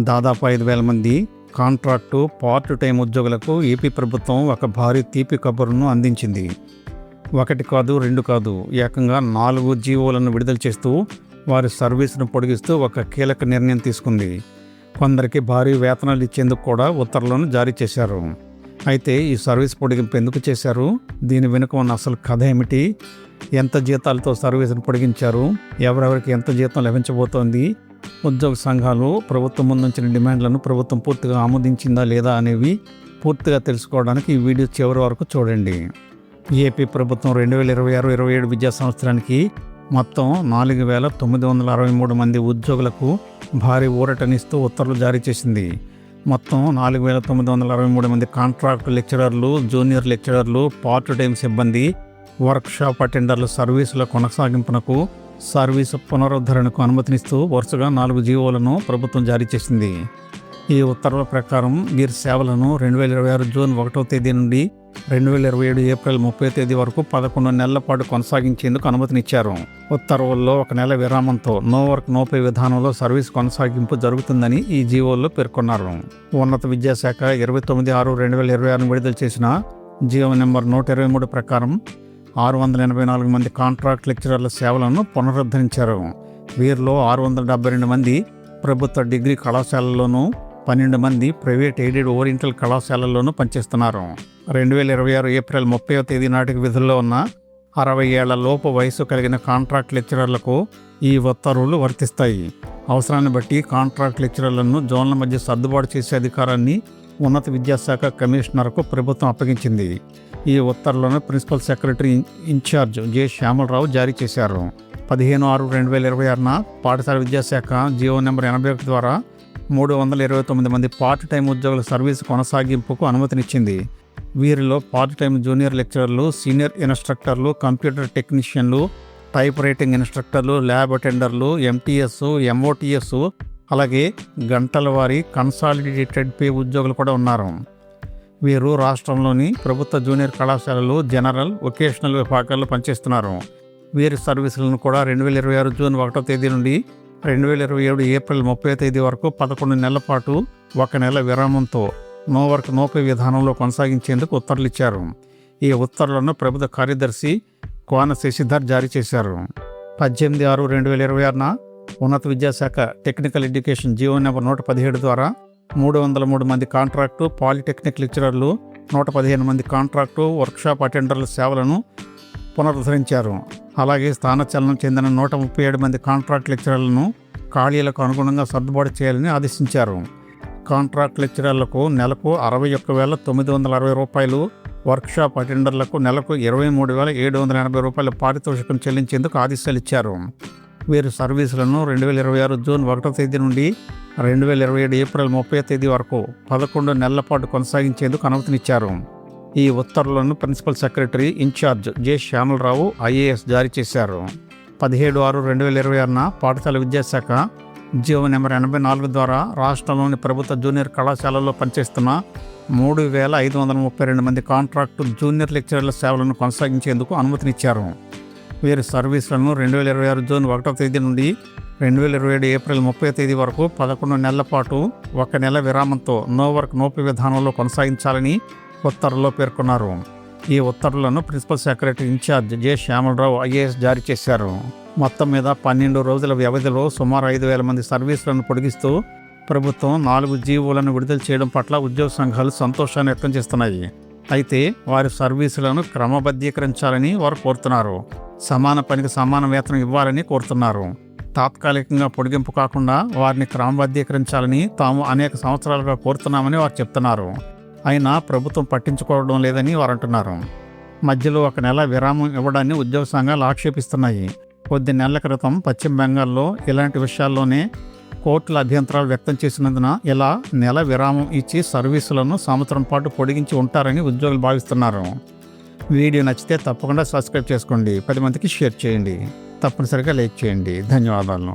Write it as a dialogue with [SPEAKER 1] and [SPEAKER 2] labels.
[SPEAKER 1] దాదాపు 5,000 మంది contract part time ఉద్యోగులకు ఏపీ ప్రభుత్వం ఒక భారీ తీపి కబురును అందించింది. ఒకటి కాదు, రెండు కాదు, ఏకంగా 4 జీవోలను విడుదల చేస్తూ వారి సర్వీసును పొడిగిస్తూ ఒక కీలక నిర్ణయం తీసుకుంది. కొందరికి భారీ వేతనాలు ఇచ్చేందుకు కూడా ఉత్తర్వులను జారీ చేశారు. అయితే ఈ సర్వీస్ పొడిగింపు ఎందుకు చేశారు? దీని వెనుక ఉన్న అసలు కథ ఏమిటి? ఎంత జీతాలతో సర్వీసును పొడిగించారు? ఎవరెవరికి ఎంత జీతం లభించబోతోంది? ఉద్యోగ సంఘాలు ప్రభుత్వం ముందుంచిన డిమాండ్లను ప్రభుత్వం పూర్తిగా ఆమోదించిందా లేదా అనేవి పూర్తిగా తెలుసుకోవడానికి ఈ వీడియో చివరి వరకు చూడండి. ఏపీ ప్రభుత్వం 2026-27 విద్యా సంవత్సరానికి మొత్తం 4,963 మంది ఉద్యోగులకు భారీ ఊరటనిస్తూ ఉత్తర్వులు జారీ చేసింది. మొత్తం 4,963 మంది కాంట్రాక్ట్ లెక్చరర్లు, జూనియర్ లెక్చరర్లు, పార్ట్ టైం సిబ్బంది, వర్క్షాప్ అటెండర్ల సర్వీసుల కొనసాగింపునకు, సర్వీసు పునరుద్ధరణకు అనుమతినిస్తూ వరుసగా 4 జీవోలను ప్రభుత్వం జారీ చేసింది. ఈ ఉత్తర్వుల ప్రకారం వీరి సేవలను 2026 జూన్ 1వ తేదీ నుండి 2027 ఏప్రిల్ 30వ తేదీ వరకు 11 నెలల పాటు కొనసాగించేందుకు అనుమతినిచ్చారు. ఉత్తర్వుల్లో 1 నెల విరామంతో నో వర్క్ నో పే విధానంలో సర్వీస్ కొనసాగింపు జరుగుతుందని ఈ జీవోల్లో పేర్కొన్నారు. ఉన్నత విద్యాశాఖ 29/6/2026 విడుదల చేసిన జీవో నెంబర్ 123 ప్రకారం 684 మంది కాంట్రాక్ట్ లెక్చరర్ల సేవలను పునరుద్ధరించారు. వీరిలో 672 మంది ప్రభుత్వ డిగ్రీ కళాశాలల్లోనూ, 12 మంది ప్రైవేట్ ఎయిడెడ్ ఓరియంటల్ కళాశాలల్లోనూ పనిచేస్తున్నారు. 2026 ఏప్రిల్ 30వ తేదీ నాటికి విధుల్లో ఉన్న 60 ఏళ్ల లోపు వయసు కలిగిన కాంట్రాక్ట్ లెక్చరర్లకు ఈ ఉత్తర్వులు వర్తిస్తాయి. అవసరాన్ని బట్టి కాంట్రాక్ట్ లెక్చరర్లను జోన్ల మధ్య సర్దుబాటు చేసే అధికారాన్ని ఉన్నత విద్యాశాఖ కమిషనర్కు ప్రభుత్వం అప్పగించింది. ఈ ఉత్తర్వులను principal secretary incharge J Shyamala Rao జారీ చేశారు. 15/6/2026న పాఠశాల విద్యాశాఖ జీవో నెంబర్ 81 ద్వారా 329 మంది పార్ట్ టైం ఉద్యోగుల సర్వీసు కొనసాగింపుకు అనుమతినిచ్చింది. వీరిలో పార్ట్ టైం జూనియర్ లెక్చరర్లు, సీనియర్ ఇన్స్ట్రక్టర్లు, కంప్యూటర్ టెక్నీషియన్లు, టైప్ రైటింగ్ ఇన్స్ట్రక్టర్లు, ల్యాబ్ అటెండర్లు, ఎంటీఎస్, ఎంఓటీఎస్, అలాగే గంటల వారీ కన్సాలిడేటెడ్ పే ఉద్యోగులు కూడా ఉన్నారు. వీరు రాష్ట్రంలోని ప్రభుత్వ జూనియర్ కళాశాలలు, జనరల్, వొకేషనల్ విభాగాల్లో పనిచేస్తున్నారు. వీరి సర్వీసులను కూడా 2026 జూన్ 1వ తేదీ నుండి 2027 ఏప్రిల్ 30వ తేదీ వరకు 11 నెలల పాటు 1 నెల విరామంతో నో వర్క్ నో పే విధానంలో కొనసాగించేందుకు ఉత్తర్వులు ఇచ్చారు. ఈ ఉత్తర్వులను ప్రభుత్వ కార్యదర్శి కోన శశిధర్ జారీ చేశారు. 18/6/2026న ఉన్నత విద్యాశాఖ టెక్నికల్ ఎడ్యుకేషన్ జీవో నెంబర్ 117 ద్వారా 303 మంది కాంట్రాక్టు పాలిటెక్నిక్ లెక్చరర్లు, 115 మంది కాంట్రాక్టు వర్క్షాప్ అటెండర్ల సేవలను పునరుద్ధరించారు. అలాగే స్థానచలనం చెందిన 137 మంది కాంట్రాక్ట్ లెక్చరర్లను ఖాళీలకు అనుగుణంగా సర్దుబాటు చేయాలని ఆదేశించారు. కాంట్రాక్ట్ లెక్చరర్లకు నెలకు 61,960 రూపాయలు, వర్క్షాప్ అటెండర్లకు నెలకు 23,780 రూపాయల పారితోషికం చెల్లించేందుకు ఆదేశాలు ఇచ్చారు. వీరి సర్వీసులను 2026 జూన్ 1వ తేదీ నుండి 2027 ఏప్రిల్ 30వ తేదీ వరకు 11 నెలల పాటు కొనసాగించేందుకు అనుమతినిచ్చారు. ఈ ఉత్తర్వులను principal secretary incharge J Shyamala Rao IAS జారీ చేశారు. 17/6/2026న పాఠశాల విద్యాశాఖ జీవో నెంబర్ 84 ద్వారా రాష్ట్రంలోని ప్రభుత్వ జూనియర్ కళాశాలల్లో పనిచేస్తున్న 3,532 మంది కాంట్రాక్టు జూనియర్ లెక్చరర్ల సేవలను కొనసాగించేందుకు అనుమతినిచ్చారు. వీరి సర్వీసులను 2026 జూన్ 1వ తేదీ నుండి 2027 ఏప్రిల్ 30వ తేదీ వరకు 11 నెలల పాటు 1 నెల విరామంతో నో వర్క్ నో పే విధానంలో కొనసాగించాలని ఉత్తర్వుల్లో పేర్కొన్నారు. ఈ ఉత్తర్వులను principal secretary incharge J Shyamala Rao IAS జారీ చేశారు. మొత్తం మీద 12 రోజుల వ్యవధిలో సుమారు 5,000 మంది సర్వీసులను పొడిగిస్తూ ప్రభుత్వం 4 జీవోలను విడుదల చేయడం పట్ల ఉద్యోగ సంఘాలు సంతోషాన్ని వ్యక్తం చేస్తున్నాయి. అయితే వారి సర్వీసులను క్రమబద్ధీకరించాలని వారు కోరుతున్నారు. సమాన పనికి సమాన వేతనం ఇవ్వాలని కోరుతున్నారు. తాత్కాలికంగా పొడిగింపు కాకుండా వారిని క్రమబద్ధీకరించాలని తాము అనేక సంవత్సరాలుగా కోరుతున్నామని వారు చెప్తున్నారు. అయినా ప్రభుత్వం పట్టించుకోవడం లేదని వారు అంటున్నారు. మధ్యలో 1 నెల విరామం ఇవ్వడాన్ని ఉద్యోగ సంఘాలు ఆక్షేపిస్తున్నాయి. కొద్ది నెలల క్రితం పశ్చిమ బెంగాల్లో ఇలాంటి విషయాల్లోనే కోర్టుల అభ్యంతరాలు వ్యక్తం చేసినందున ఇలా నెల విరామం ఇచ్చి సర్వీసులను సంవత్సరం పాటు పొడిగించి ఉంటారని ఉద్యోగులు భావిస్తున్నారు. వీడియో నచ్చితే తప్పకుండా సబ్స్క్రైబ్ చేసుకోండి, 10 మందికి షేర్ చేయండి, తప్పనిసరిగా లైక్ చేయండి. ధన్యవాదాలు.